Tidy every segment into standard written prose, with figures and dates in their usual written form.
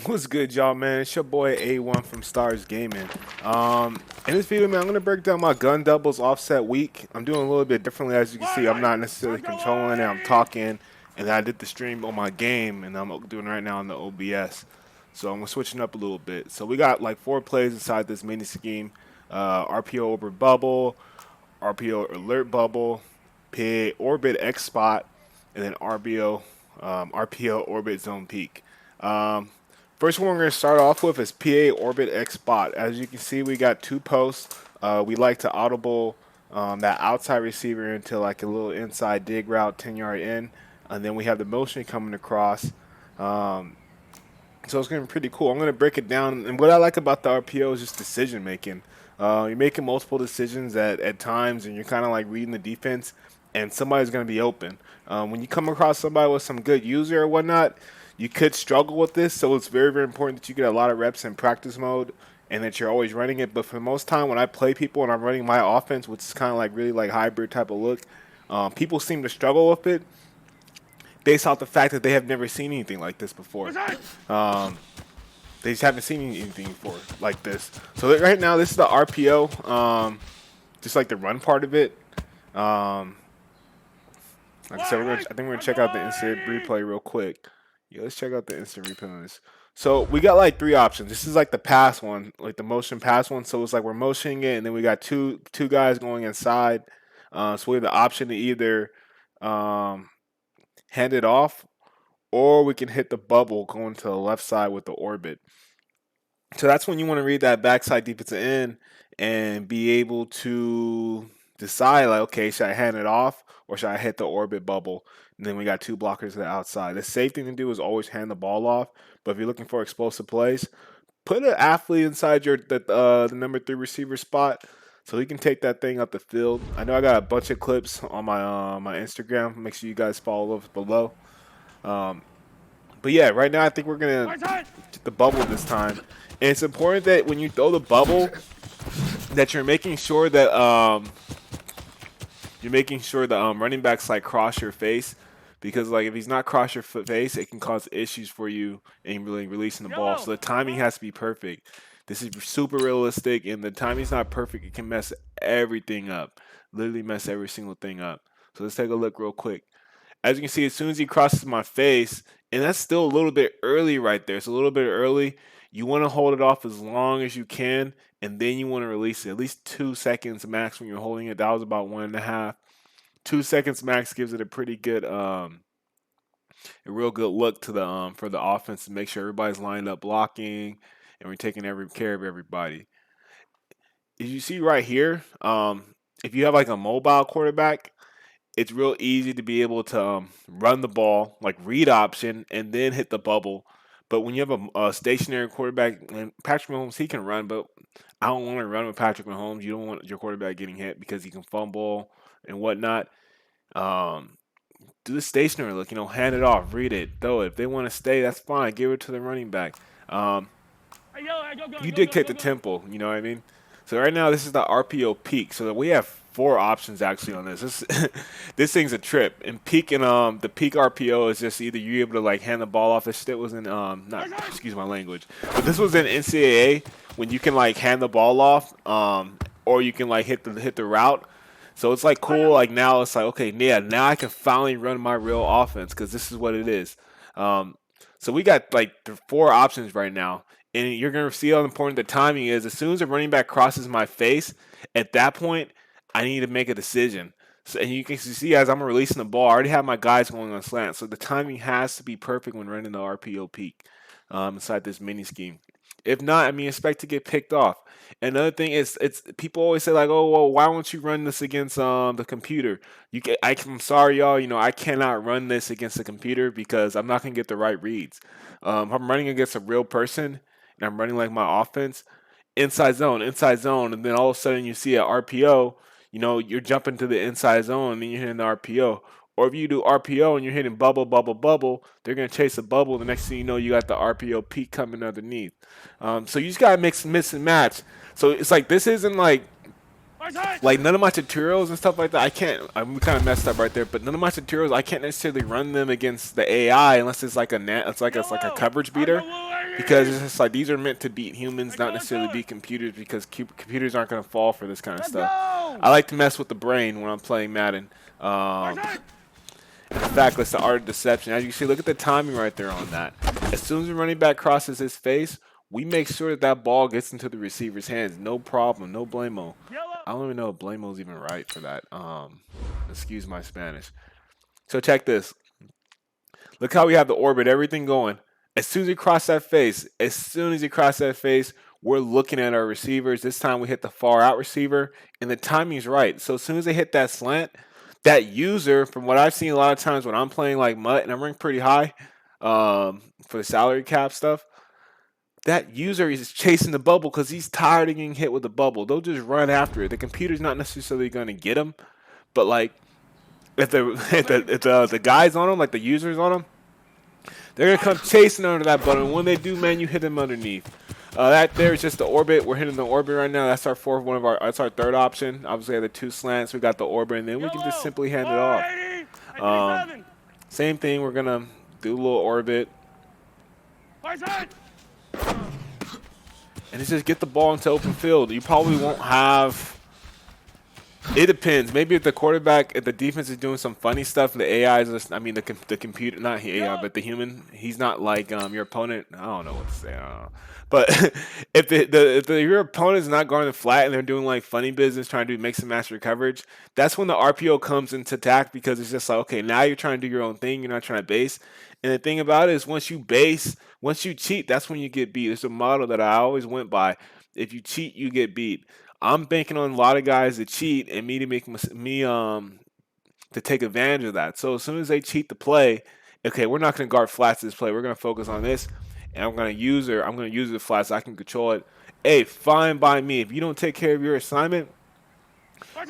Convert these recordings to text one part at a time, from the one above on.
What's good, y'all, man? It's your boy A1 from Stars Gaming. In this video, man, I'm gonna break down my gun doubles offset week. I'm doing a little bit differently, as you can see. I'm not necessarily controlling it. I'm talking, and then I did the stream on my game, and I'm doing it right now on the OBS. So I'm switching up a little bit. So we got like 4 plays inside this mini scheme: RPO over bubble, RPO alert bubble, PA orbit X spot, and then RPO orbit zone peak. Um, First one we're going to start off with is PA Orbit X Spot. As you can see, we got 2 posts. We like to audible that outside receiver into like a little inside dig route 10-yard in. And then we have the motion coming across. Um, so it's going to be pretty cool. I'm going to break it down. And what I like about the RPO is just decision making. You're making multiple decisions at times, and you're kind of like reading the defense, and somebody's going to be open. When you come across somebody with some good user or whatnot, you could struggle with this. So it's very, very important that you get a lot of reps in practice mode and that you're always running it. But for the most time, when I play people and I'm running my offense, which is kind of like really like hybrid type of look, people seem to struggle with it based off the fact that they have never seen anything like this before. Um, they just haven't seen anything before like this. So right now, this is the RPO, just like the run part of it. Um, like I said, I think we're gonna check out the instant replay real quick. Yeah, let's check out the instant replay on this. So we got like 3 options. This is like the pass one, like the motion pass one. So it's like we're motioning it, and then we got two guys going inside. So we have the option to either um, hand it off, or we can hit the bubble going to the left side with the orbit. So that's when you want to read that backside defensive end and be able to decide, like, okay, should I hand it off or should I hit the orbit bubble? And then we got 2 blockers to the outside. The safe thing to do is always hand the ball off. But if you're looking for explosive plays, put an athlete inside the number 3 receiver spot so he can take that thing up the field. I know I got a bunch of clips on my Instagram. Make sure you guys follow those below. Um, but yeah, right now I think we're gonna get the bubble this time. And it's important that when you throw the bubble, that you're making sure the running backs like cross your face, because like if he's not cross your face, it can cause issues for you in really releasing the ball. So the timing has to be perfect. This is super realistic, and the timing's not perfect. It can mess everything up, literally mess every single thing up. So let's take a look real quick. As you can see, as soon as he crosses my face, and that's still a little bit early right there. It's a little bit early. You want to hold it off as long as you can, and then you want to release it. At least 2 seconds max when you're holding it. That was about 1.5. 2 seconds max gives it a pretty good, a real good look to the for the offense to make sure everybody's lined up blocking and we're taking care of everybody. As you see right here, if you have like a mobile quarterback, it's real easy to be able to run the ball, like read option, and then hit the bubble. But when you have a stationary quarterback, and Patrick Mahomes, he can run, but I don't want to run with Patrick Mahomes. You don't want your quarterback getting hit because he can fumble and whatnot. Um, do the stationary look, hand it off, read it, throw it. If they want to stay, that's fine. Give it to the running back. Um, you dictate the tempo, you know what I mean? So right now, this is the RPO peak. So we have 4 options actually on this. This thing's a trip. And peak and the peak RPO is just either you're able to like hand the ball off. This shit was in not, excuse my language, but this was in NCAA when you can like hand the ball off, or you can like hit the route. So it's like cool. Like now it's like, okay, yeah, now I can finally run my real offense because this is what it is. Um, so we got like the 4 options right now, and you're gonna see how important the timing is. As soon as the running back crosses my face, at that point, I need to make a decision. So, and you can see as I'm releasing the ball, I already have my guys going on slant. So the timing has to be perfect when running the RPO peak inside this mini scheme. If not, I mean, expect to get picked off. Another thing is, it's people always say like, "Oh, well, why won't you run this against the computer?" I'm sorry, y'all. I cannot run this against the computer because I'm not gonna get the right reads. I'm running against a real person, and I'm running like my offense, inside zone, and then all of a sudden you see an RPO. You're jumping to the inside zone, and then you're hitting the RPO. Or if you do RPO and you're hitting bubble, bubble, bubble, they're gonna chase a bubble. The next thing you know, you got the RPO peak coming underneath. So you just gotta mix and match. So it's like this isn't like none of my tutorials and stuff like that. I'm kind of messed up right there, but none of my tutorials I can't necessarily run them against the AI unless it's like it's like a coverage beater. because it's just like these are meant to beat humans, not necessarily beat computers, because computers aren't going to fall for this kind of stuff. I like to mess with the brain when I'm playing Madden. In fact, that's the art of deception. As you see, look at the timing right there on that. As soon as the running back crosses his face, we make sure that that ball gets into the receiver's hands. No problem, no blamo. I don't even know if blamo's even right for that. Excuse my Spanish. So check this. Look how we have the orbit, everything going. As soon as he cross that face, we're looking at our receivers. This time we hit the far out receiver, and the timing's right. So as soon as they hit that slant, that user, from what I've seen a lot of times when I'm playing like MUT and I'm ranked pretty high for the salary cap stuff, that user is chasing the bubble because he's tired of getting hit with the bubble. They'll just run after it. The computer's not necessarily going to get him, but like if the guys on him, like the users on him, they're gonna come chasing under that button. When they do, man, you hit them underneath. That there is just the orbit. We're hitting the orbit right now. That's our fourth one of our. That's our third option. Obviously, we have the two slants. We got the orbit, and then we can just simply hand it off. Same thing. We're gonna do a little orbit, and it's just get the ball into open field. You probably won't have. It depends. Maybe if the quarterback, if the defense is doing some funny stuff, and the AI is just, I mean, the computer, not AI, but the human, he's not like your opponent. I don't know what to say. I don't know. But if your opponent is not going flat and they're doing like funny business, trying to do mix and match your coverage, that's when the RPO comes into attack, because it's just like, okay, now you're trying to do your own thing. You're not trying to base. And the thing about it is, once you cheat, that's when you get beat. It's a model that I always went by. If you cheat, you get beat. I'm banking on a lot of guys to cheat and me to make me to take advantage of that. So as soon as they cheat the play, okay, we're not going to guard flats this play. We're going to focus on this, and I'm going to use the flats. So I can control it. Hey, fine by me. If you don't take care of your assignment,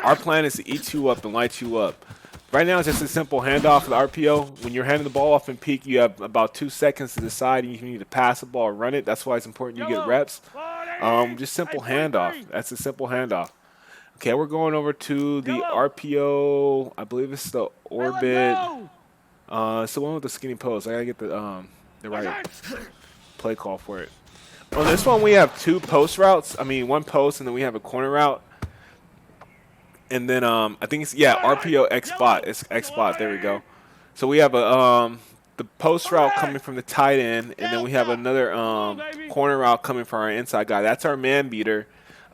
our plan is to eat you up and light you up. Right now, it's just a simple handoff of the RPO. When you're handing the ball off in peak, you have about 2 seconds to decide if you need to pass the ball or run it. That's why it's important you get reps. Just simple handoff. That's a simple handoff. Okay, we're going over to the RPO. I believe it's the orbit. It's the one with the skinny post. I gotta get the right play call for it. On this one, we have 2 post routes. I mean, 1 post, and then we have a corner route. And then I think it's RPO X spot. It's X spot. There we go. So we have the post route coming from the tight end, and then we have another corner route coming from our inside guy. That's our man beater.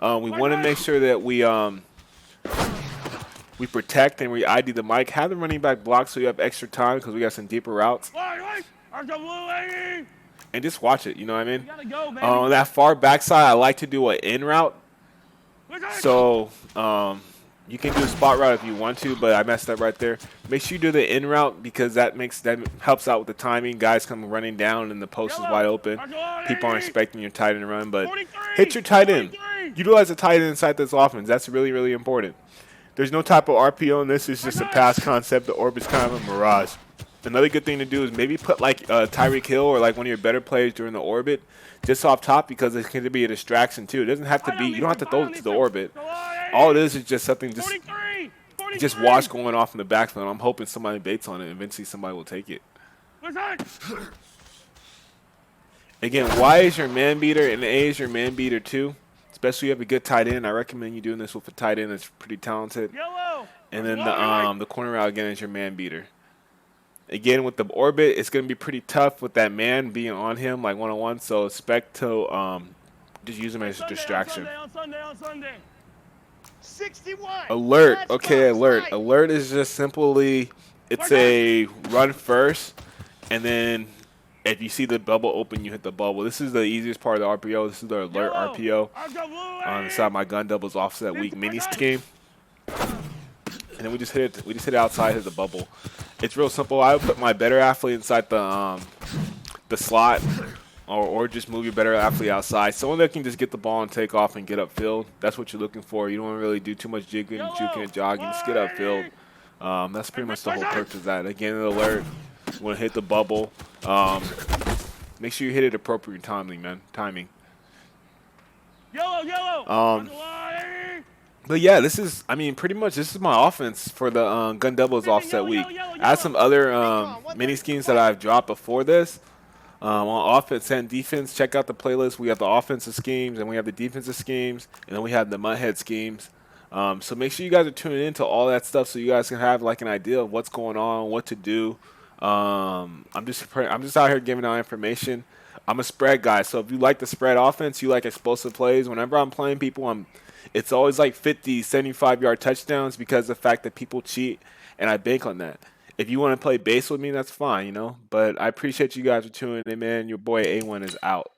We want to make sure that we protect and we ID the mic. Have the running back block so you have extra time, because we got some deeper routes. And just watch it. You know what I mean? On that far backside, I like to do an in route. So you can do a spot route if you want to, but I messed up right there. Make sure you do the in route, because that helps out with the timing. Guys come running down and the post is wide open. People aren't expecting your tight end run, but hit your tight end. Utilize the tight end inside this offense. That's really, really important. There's no type of RPO in this. It's just a pass concept. The orbit's kind of a mirage. Another good thing to do is maybe put like Tyreek Hill or like one of your better players during the orbit just off top, because it can be a distraction too. It doesn't have to be, you don't have to throw it to the orbit. All it is just something, just watch going off in the backfield. I'm hoping somebody baits on it. Eventually somebody will take it. Again, Y is your man beater and A is your man beater too. Especially if you have a good tight end. I recommend you doing this with a tight end that's pretty talented. And then the corner route again is your man beater. Again, with the orbit, it's going to be pretty tough with that man being on him like one-on-one. So expect to just use him as a distraction. On Sunday. 61. Alert. Okay, alert. Right. Alert is just simply, it's a run first, and then if you see the bubble open, you hit the bubble. This is the easiest part of the RPO. This is the alert RPO. On the side, my gun doubles offset weak mini scheme. And then we just hit it. We just hit it outside, hit the bubble. It's real simple. I would put my better athlete inside the slot, or just move your better athlete outside. Someone that can just get the ball and take off and get upfield. That's what you're looking for. You don't want to really do too much jigging, juking, and jogging. Just get upfield. That's pretty much the whole purpose of that. Again, an alert. You want to hit the bubble. Make sure you hit it appropriate timing, man. Timing. But yeah, this is, I mean, pretty much this is my offense for the gun doubles offset week. I have some other mini schemes that I've dropped before this. On offense and defense, check out the playlist. We have the offensive schemes and we have the defensive schemes, and then we have the mudhead schemes. So make sure you guys are tuning into all that stuff so you guys can have like an idea of what's going on, what to do. I'm just out here giving out information. I'm a spread guy, so if you like the spread offense, you like explosive plays. Whenever I'm playing people, it's always like 50, 75-yard touchdowns because of the fact that people cheat, and I bank on that. If you want to play base with me, that's fine, you know. But I appreciate you guys for tuning in, man. Your boy A1 is out.